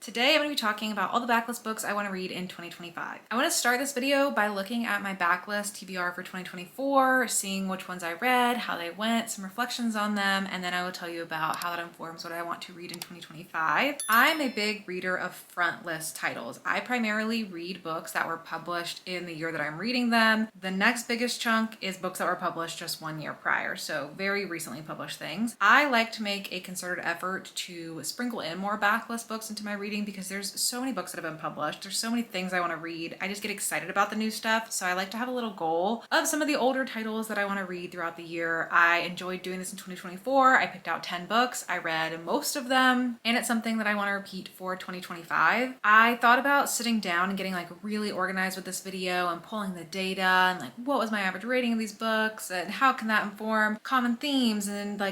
Today I'm going to be talking about all the backlist books I want to read in 2025. I want to start this video by looking at my backlist TBR for 2024, seeing which ones I read, how they went, some reflections on them, and then I will tell you about how that informs what I want to read in 2025. I'm a big reader of front list titles. I primarily read books that were published in the year that I'm reading them. The next biggest chunk is books that were published just 1 year prior, so very recently published things. I like to make a concerted effort to sprinkle in more backlist books into my reading because there's so many books that have been published. There's so many things I want to read. I just get excited about the new stuff. So I like to have a little goal of some of the older titles that I want to read throughout the year. I enjoyed doing this in 2024. I picked out 10 books. I read most of them, and it's something that I want to repeat for 2025. I thought about sitting down and getting really organized with this video and pulling the data and what was my average rating of these books and how can that inform common themes and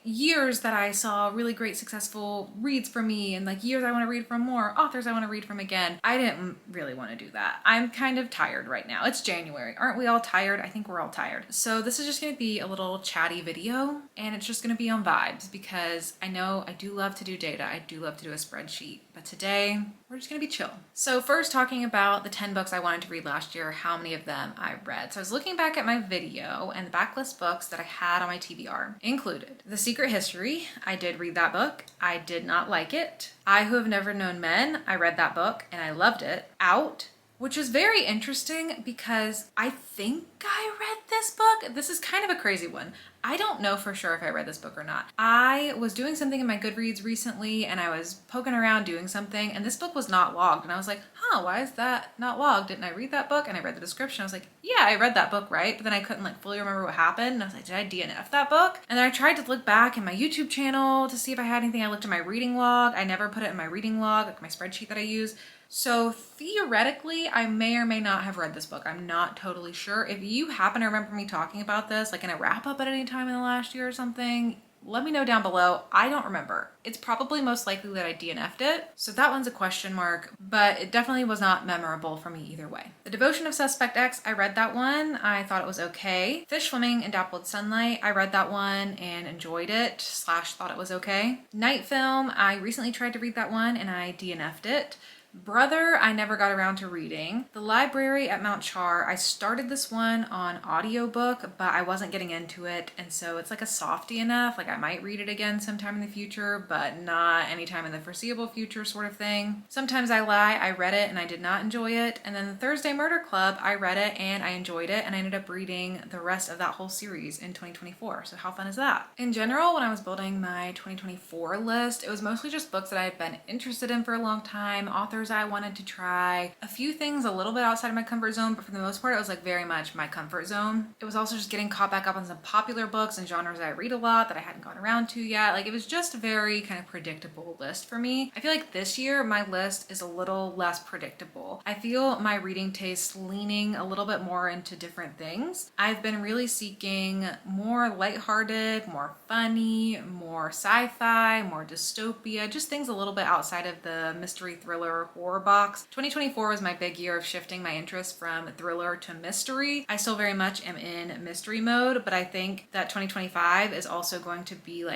years that I saw really great successful reads for me and years I want to read from more, authors I want to read from again. I didn't really want to do that. I'm kind of tired right now. It's January. Aren't we all tired? I think we're all tired. So this is just going to be a little chatty video, and it's just going to be on vibes because I know I do love to do data. I do love to do a spreadsheet, but today we're just going to be chill. So first, talking about the 10 books I wanted to read last year, how many of them I read. So I was looking back at my video, and the backlist books that I had on my TBR included The Secret History. I did read that book. I did not like it. I Who Have Never Known Men. I read that book and I loved it. Out, which is very interesting because I think I read this book. This is kind of a crazy one. I don't know for sure if I read this book or not. I was doing something in my Goodreads recently and I was poking around doing something and this book was not logged. And I was like, why is that not logged? Didn't I read that book? And I read the description. I was like, yeah, I read that book, right? But then I couldn't fully remember what happened. And I was like, did I DNF that book? And then I tried to look back in my YouTube channel to see if I had anything. I looked at my reading log. I never put it in my reading log, my spreadsheet that I use. So theoretically, I may or may not have read this book. I'm not totally sure. If you happen to remember me talking about this, in a wrap up at any time in the last year or something, let me know down below. I don't remember. It's probably most likely that I DNF'd it. So that one's a question mark, but it definitely was not memorable for me either way. The Devotion of Suspect X, I read that one. I thought it was okay. Fish Swimming in Dappled Sunlight, I read that one and enjoyed it, / thought it was okay. Night Film, I recently tried to read that one and I DNF'd it. Brother, I never got around to reading. The Library at Mount Char, I started this one on audiobook, but I wasn't getting into it, and so it's a softie enough. I might read it again sometime in the future, but not anytime in the foreseeable future sort of thing. Sometimes I Lie, I read it and I did not enjoy it. And then the Thursday Murder Club, I read it and I enjoyed it, and I ended up reading the rest of that whole series in 2024. So how fun is that? In general, when I was building my 2024 list, it was mostly just books that I had been interested in for a long time, authors I wanted to try, a few things a little bit outside of my comfort zone, but for the most part it was very much my comfort zone. It was also just getting caught back up on some popular books and genres that I read a lot that I hadn't gotten around to yet. It was just a very kind of predictable list for me. I feel like this year my list is a little less predictable. I feel my reading taste leaning a little bit more into different things. I've been really seeking more lighthearted, more funny, more sci-fi, more dystopia, just things a little bit outside of the mystery thriller horror box. 2024 was my big year of shifting my interest from thriller to mystery. I still very much am in mystery mode, but I think that 2025 is also going to be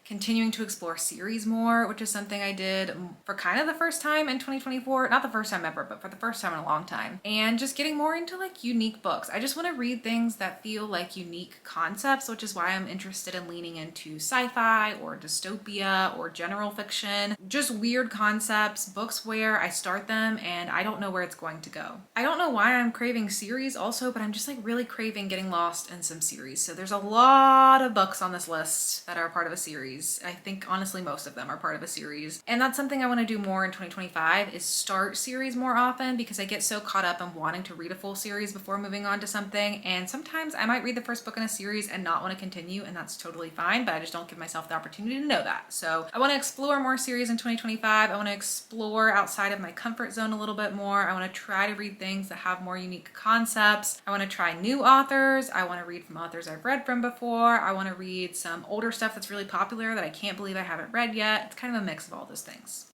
continuing to explore series more, which is something I did for kind of the first time in 2024. Not the first time ever, but for the first time in a long time. And just getting more into unique books. I just want to read things that feel like unique concepts, which is why I'm interested in leaning into sci-fi or dystopia or general fiction. Just weird concepts, books where I start them and I don't know where it's going to go. I don't know why I'm craving series also, but I'm just really craving getting lost in some series. So there's a lot of books on this list that are part of a series. I think honestly most of them are part of a series, and that's something I want to do more in 2025 is start series more often, because I get so caught up in wanting to read a full series before moving on to something, and sometimes I might read the first book in a series and not want to continue, and that's totally fine, but I just don't give myself the opportunity to know that. So I want to explore more series in 2025. I want to explore outside of my comfort zone a little bit more. I want to try to read things that have more unique concepts. I want to try new authors. I want to read from authors I've read from before. I want to read some older stuff that's really popular that I can't believe I haven't read yet. It's kind of a mix of all those things.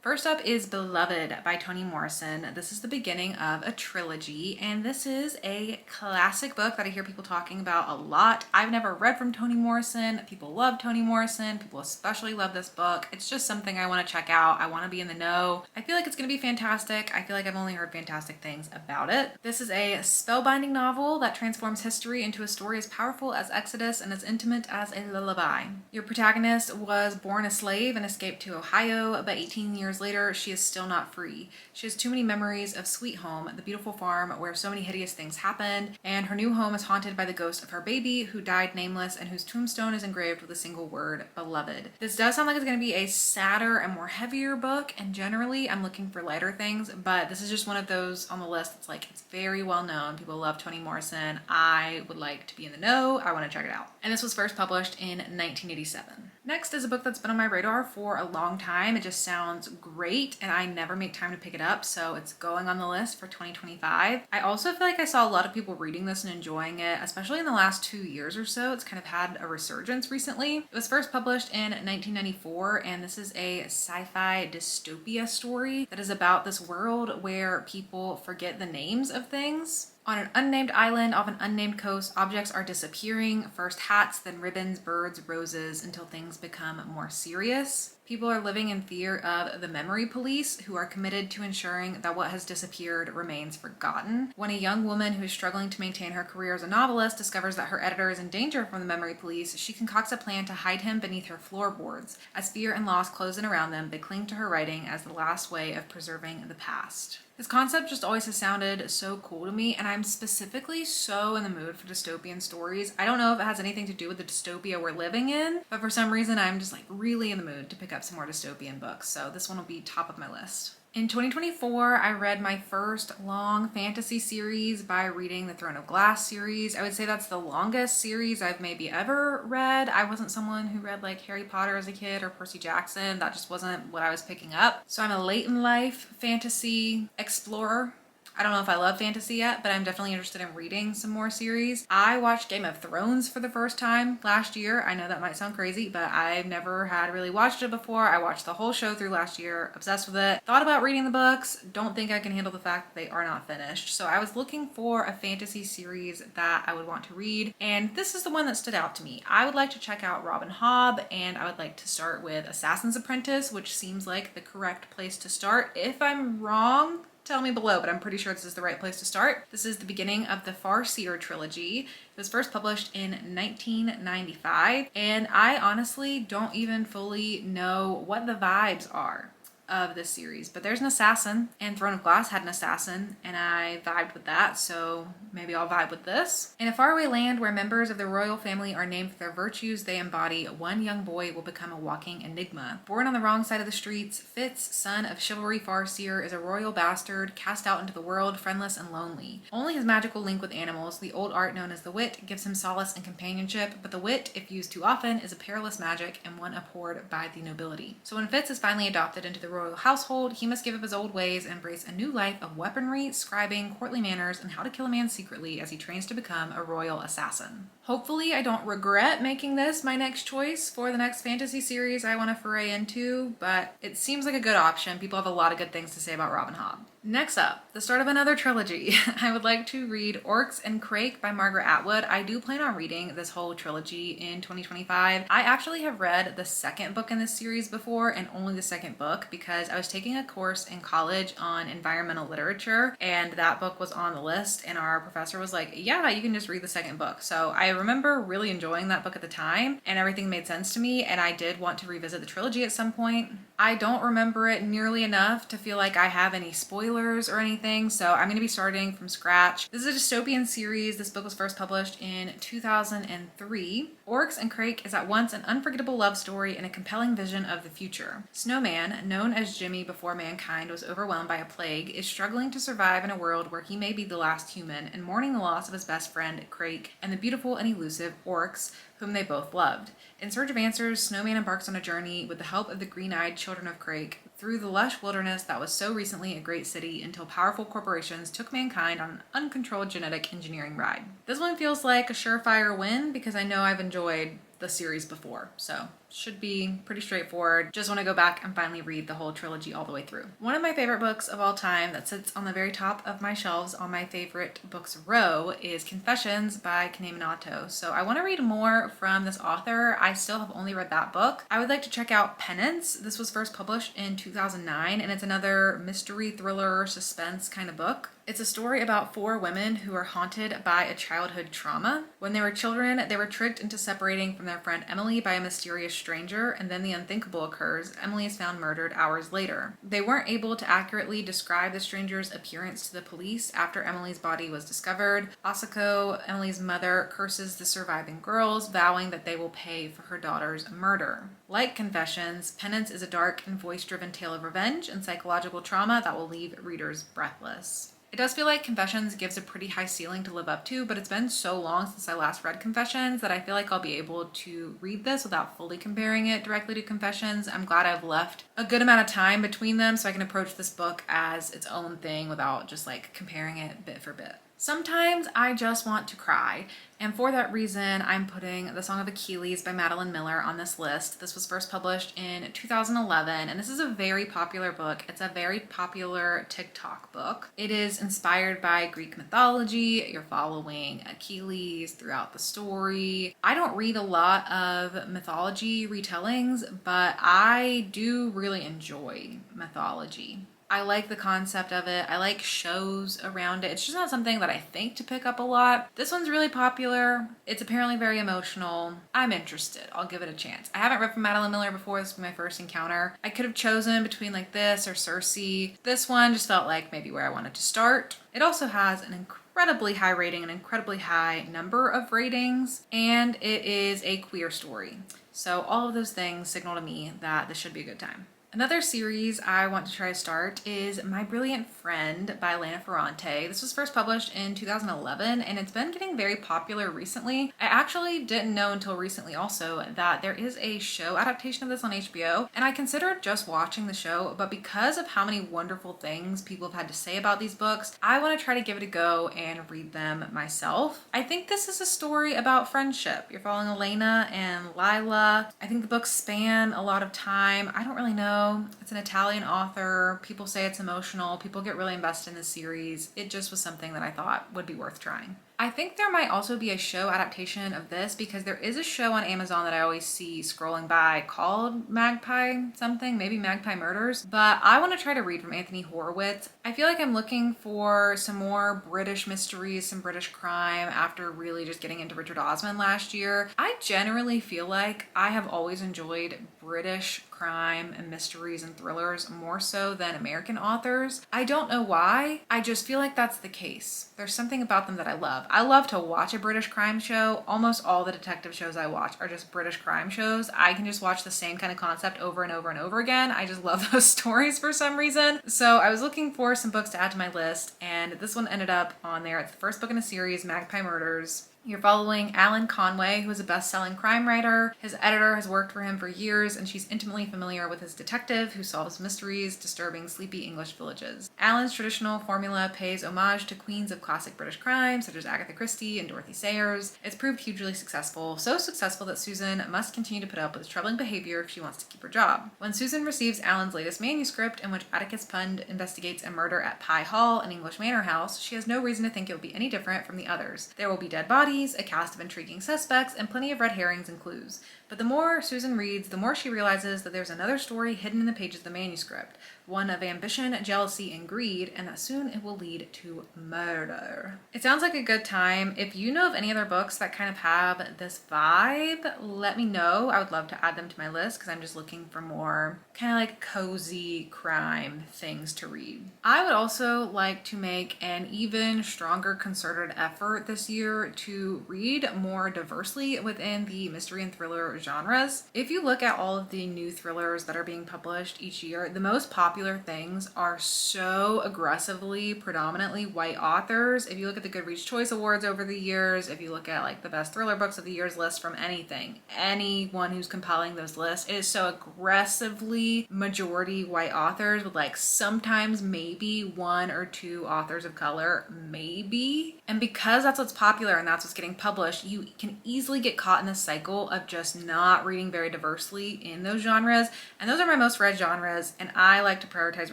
First up is Beloved by Toni Morrison. This is the beginning of a trilogy, and this is a classic book that I hear people talking about a lot. I've never read from Toni Morrison. People love Toni Morrison. People especially love this book. It's just something I want to check out. I want to be in the know. I feel like it's going to be fantastic. I feel like I've only heard fantastic things about it. This is a spellbinding novel that transforms history into a story as powerful as Exodus and as intimate as a lullaby. Your protagonist was born a slave and escaped to Ohio, but 18 years later, she is still not free. She has too many memories of Sweet Home, the beautiful farm where so many hideous things happened, and her new home is haunted by the ghost of her baby who died nameless and whose tombstone is engraved with a single word, beloved. This does sound like it's going to be a sadder and more heavier book, and generally I'm looking for lighter things, but this is just one of those on the list that's like, it's very well known. People love Toni Morrison. I would like to be in the know. I want to check it out. And this was first published in 1987. Next is a book that's been on my radar for a long time. It just sounds great and I never make time to pick it up, so it's going on the list for 2025. I also feel like I saw a lot of people reading this and enjoying it, especially in the last 2 years or so. It's kind of had a resurgence recently. It was first published in 1994, and this is a sci-fi dystopia story that is about this world where people forget the names of things. On an unnamed island off an unnamed coast, objects are disappearing, first hats, then ribbons, birds, roses, until things become more serious. People are living in fear of the memory police, who are committed to ensuring that what has disappeared remains forgotten. When a young woman who is struggling to maintain her career as a novelist discovers that her editor is in danger from the memory police, she concocts a plan to hide him beneath her floorboards. As fear and loss close in around them, they cling to her writing as the last way of preserving the past. This concept just always has sounded so cool to me, and I'm specifically so in the mood for dystopian stories. I don't know if it has anything to do with the dystopia we're living in, but for some reason I'm just like really in the mood to pick up some more dystopian books, so this one will be top of my list. In 2024, I read my first long fantasy series by reading the Throne of Glass series. I would say that's the longest series I've maybe ever read. I wasn't someone who read like Harry Potter as a kid or Percy Jackson. That just wasn't what I was picking up. So I'm a late in life fantasy explorer. I don't know if I love fantasy yet, but I'm definitely interested in reading some more series. I watched Game of Thrones for the first time last year. I know that might sound crazy, but I've never had really watched it before. I watched the whole show through last year, obsessed with it. Thought about reading the books, don't think I can handle the fact that they are not finished. So I was looking for a fantasy series that I would want to read, and this is the one that stood out to me. I would like to check out Robin Hobb, and I would like to start with Assassin's Apprentice, which seems like the correct place to start. If I'm wrong, tell me below, but I'm pretty sure this is the right place to start. This is the beginning of the Farseer trilogy. It was first published in 1995, and I honestly don't even fully know what the vibes are of this series, but there's an assassin, and Throne of Glass had an assassin, and I vibed with that, so maybe I'll vibe with this. In a faraway land where members of the royal family are named for their virtues they embody, one young boy will become a walking enigma. Born on the wrong side of the streets, Fitz, son of chivalry Farseer, is a royal bastard cast out into the world, friendless and lonely. Only his magical link with animals, the old art known as the wit, gives him solace and companionship, but the wit, if used too often, is a perilous magic and one abhorred by the nobility. So when Fitz is finally adopted into the royal household, he must give up his old ways and embrace a new life of weaponry, scribing, courtly manners, and how to kill a man secretly as he trains to become a royal assassin. Hopefully I don't regret making this my next choice for the next fantasy series I want to foray into, but it seems like a good option. People have a lot of good things to say about Robin Hobb. Next up, the start of another trilogy. I would like to read Orcs and Crake by Margaret Atwood. I do plan on reading this whole trilogy in 2025. I actually have read the second book in this series before, and only the second book, because I was taking a course in college on environmental literature, and that book was on the list, and our professor was like, yeah, you can just read the second book. So I remember really enjoying that book at the time, and everything made sense to me, and I did want to revisit the trilogy at some point. I don't remember it nearly enough to feel like I have any spoilers or anything, so I'm going to be starting from scratch. This is a dystopian series. This book was first published in 2003. Orcs and Crake is at once an unforgettable love story and a compelling vision of the future. Snowman, known as Jimmy before mankind was overwhelmed by a plague, is struggling to survive in a world where he may be the last human and mourning the loss of his best friend, Crake, and the beautiful and elusive Orcs, whom they both loved. In search of answers, Snowman embarks on a journey with the help of the green-eyed children of Crake through the lush wilderness that was so recently a great city until powerful corporations took mankind on an uncontrolled genetic engineering ride. This one feels like a surefire win because I know I've enjoyed the series before, so Should be pretty straightforward. Just want to go back and finally read the whole trilogy all the way through. One of my favorite books of all time that sits on the very top of my shelves on my favorite books row is Confessions by Minato. So I want to read more from this author. I still have only read that book. I would like to check out Penance. This was first published in 2009 and it's another mystery thriller suspense kind of book. It's a story about 4 women who are haunted by a childhood trauma. When they were children, they were tricked into separating from their friend Emily by a mysterious stranger, and then the unthinkable occurs. Emily is found murdered hours later. They weren't able to accurately describe the stranger's appearance to the police after Emily's body was discovered. Asako, Emily's mother, curses the surviving girls, vowing that they will pay for her daughter's murder. Like Confessions, Penance is a dark and voice-driven tale of revenge and psychological trauma that will leave readers breathless. It does feel like Confessions gives a pretty high ceiling to live up to, but it's been so long since I last read Confessions that I feel like I'll be able to read this without fully comparing it directly to Confessions. I'm glad I've left a good amount of time between them so I can approach this book as its own thing without just like comparing it bit for bit. Sometimes I just want to cry, and for that reason, I'm putting The Song of Achilles by Madeline Miller on this list. This was first published in 2011, and this is a very popular book. It's a very popular TikTok book. It is inspired by Greek mythology. You're following Achilles throughout the story. I don't read a lot of mythology retellings, but I do really enjoy mythology. I like the concept of it. I like shows around it. It's just not something that I think to pick up a lot. This one's really popular. It's apparently very emotional. I'm interested. I'll give it a chance. I haven't read from Madeline Miller before. This was my first encounter. I could have chosen between like this or Circe. This one just felt like maybe where I wanted to start. It also has an incredibly high rating, an incredibly high number of ratings, and it is a queer story. So all of those things signal to me that this should be a good time. Another series I want to try to start is My Brilliant Friend by Elena Ferrante. This was first published in 2011 and it's been getting very popular recently. I actually didn't know until recently also that there is a show adaptation of this on HBO, and I considered just watching the show, but because of how many wonderful things people have had to say about these books, I want to try to give it a go and read them myself. I think this is a story about friendship. You're following Elena and Lila. I think the books span a lot of time. I don't really know. It's an Italian author. People say it's emotional. People get really invested in the series. It just was something that I thought would be worth trying. I think there might also be a show adaptation of this because there is a show on Amazon that I always see scrolling by called Magpie something, maybe Magpie Murders, but I want to try to read from Anthony Horowitz. I feel like I'm looking for some more British mysteries, some British crime after really just getting into Richard Osman last year. I generally feel like I have always enjoyed British crime and mysteries and thrillers more so than American authors. I don't know why. I just feel like that's the case. There's something about them that I love. I love to watch a British crime show. Almost all the detective shows I watch are just British crime shows. I can just watch the same kind of concept over and over and over again. I just love those stories for some reason. So I was looking for some books to add to my list, and this one ended up on there. It's the first book in a series, Magpie Murders. You're following Alan Conway, who is a best-selling crime writer. His editor has worked for him for years, and she's intimately familiar with his detective who solves mysteries, disturbing sleepy English villages. Alan's traditional formula pays homage to queens of classic British crime, such as Agatha Christie and Dorothy Sayers. It's proved hugely successful, so successful that Susan must continue to put up with his troubling behavior if she wants to keep her job. When Susan receives Alan's latest manuscript, in which Atticus Pund investigates a murder at Pye Hall, an English manor house, she has no reason to think it will be any different from the others. There will be dead bodies, a cast of intriguing suspects, and plenty of red herrings and clues. But the more Susan reads, the more she realizes that there's another story hidden in the pages of the manuscript, one of ambition, jealousy, and greed, and that soon it will lead to murder. It sounds like a good time. If you know of any other books that kind of have this vibe, let me know. I would love to add them to my list because I'm just looking for more kind of like cozy crime things to read. I would also like to make an even stronger concerted effort this year to read more diversely within the mystery and thriller genres. If you look at all of the new thrillers that are being published each year, the most popular things are so aggressively, predominantly white authors. If you look at the Goodreads Choice Awards over the years, if you look at like the best thriller books of the year's list from anyone who's compiling those lists, it is so aggressively majority white authors with like sometimes maybe one or two authors of color, maybe. And because that's what's popular and that's what's getting published, you can easily get caught in this cycle of just not reading very diversely in those genres. And those are my most read genres, and I like to prioritize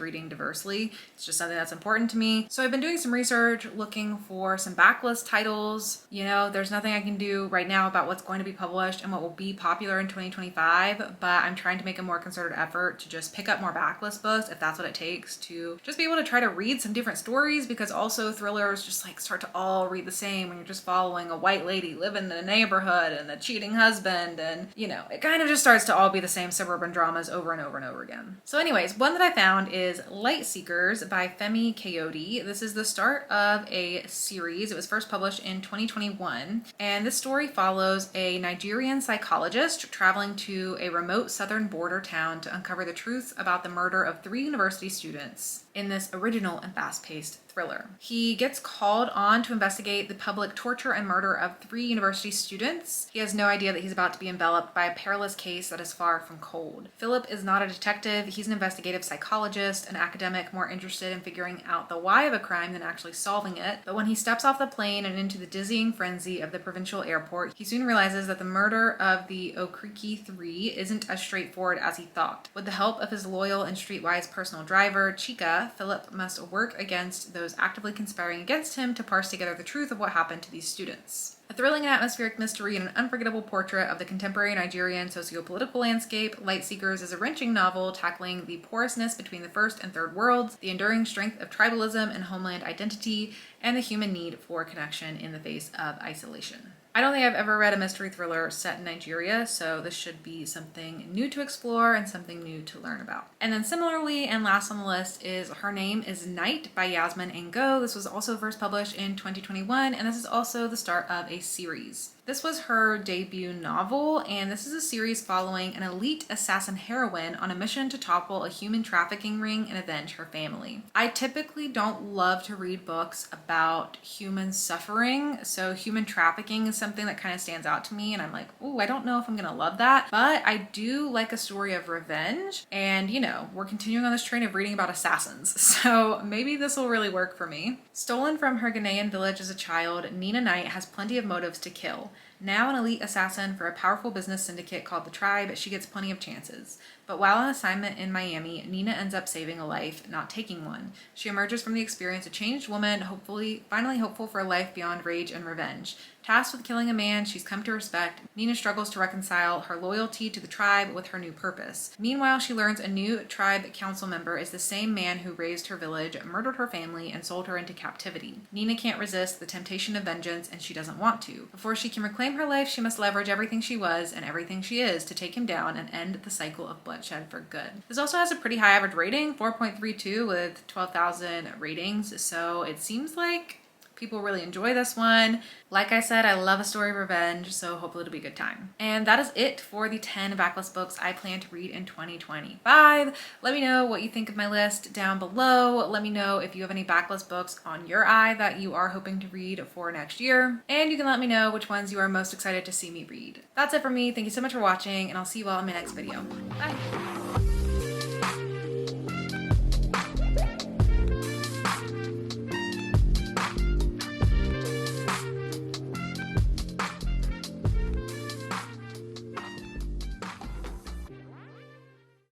reading diversely. It's just something that's important to me. So I've been doing some research, looking for some backlist titles. You know, there's nothing I can do right now about what's going to be published and what will be popular in 2025, but I'm trying to make a more concerted effort to just pick up more backlist books if that's what it takes to just be able to try to read some different stories, because also thrillers just like start to all read the same when you're just following a white lady living in a neighborhood and a cheating husband, and you know, it kind of just starts to all be the same suburban dramas over and over and over again. So anyways, one that I found is Light Seekers by Femi Coyote. This is the start of a series. It was first published in 2021, and this story follows a Nigerian psychologist traveling to a remote southern border town to uncover the truth about the murder of 3 university students in this original and fast-paced thriller. He gets called on to investigate the public torture and murder of 3 university students. He has no idea that he's about to be enveloped by a perilous case that is far from cold. Philip is not a detective. He's an investigative psychologist, an academic more interested in figuring out the why of a crime than actually solving it. But when he steps off the plane and into the dizzying frenzy of the provincial airport, he soon realizes that the murder of the Okriki 3 isn't as straightforward as he thought. With the help of his loyal and streetwise personal driver, Chica, Philip must work against those actively conspiring against him to parse together the truth of what happened to these students. A thrilling and atmospheric mystery and an unforgettable portrait of the contemporary Nigerian socio-political landscape, Light Seekers is a wrenching novel tackling the porousness between the first and third worlds, the enduring strength of tribalism and homeland identity, and the human need for connection in the face of isolation. I don't think I've ever read a mystery thriller set in Nigeria, so this should be something new to explore and something new to learn about. And then similarly, and last on the list, is Her Name is Night by Yasmin Ngo. This was also first published in 2021, and this is also the start of a series. This was her debut novel, and this is a series following an elite assassin heroine on a mission to topple a human trafficking ring and avenge her family. I typically don't love to read books about human suffering, so human trafficking is something that kind of stands out to me, and I'm like, ooh, I don't know if I'm gonna love that, but I do like a story of revenge, and you know, we're continuing on this train of reading about assassins, so maybe this will really work for me. Stolen from her Ghanaian village as a child, Nina Knight has plenty of motives to kill. Now an elite assassin for a powerful business syndicate called the Tribe, she gets plenty of chances. But while on assignment in Miami, Nina ends up saving a life, not taking one. She emerges from the experience a changed woman, finally hopeful for a life beyond rage and revenge. Tasked with killing a man she's come to respect, Nina struggles to reconcile her loyalty to the Tribe with her new purpose. Meanwhile, she learns a new Tribe council member is the same man who raised her village, murdered her family, and sold her into captivity. Nina can't resist the temptation of vengeance, and she doesn't want to. Before she can reclaim her life, she must leverage everything she was and everything she is to take him down and end the cycle of bloodshed for good. This also has a pretty high average rating, 4.32 with 12,000 ratings, so it seems like people really enjoy this one. Like I said, I love a story of revenge, so hopefully it'll be a good time. And that is it for the 10 backlist books I plan to read in 2025. Let me know what you think of my list down below. Let me know if you have any backlist books on your eye that you are hoping to read for next year. And you can let me know which ones you are most excited to see me read. That's it for me. Thank you so much for watching, and I'll see you all in my next video. Bye!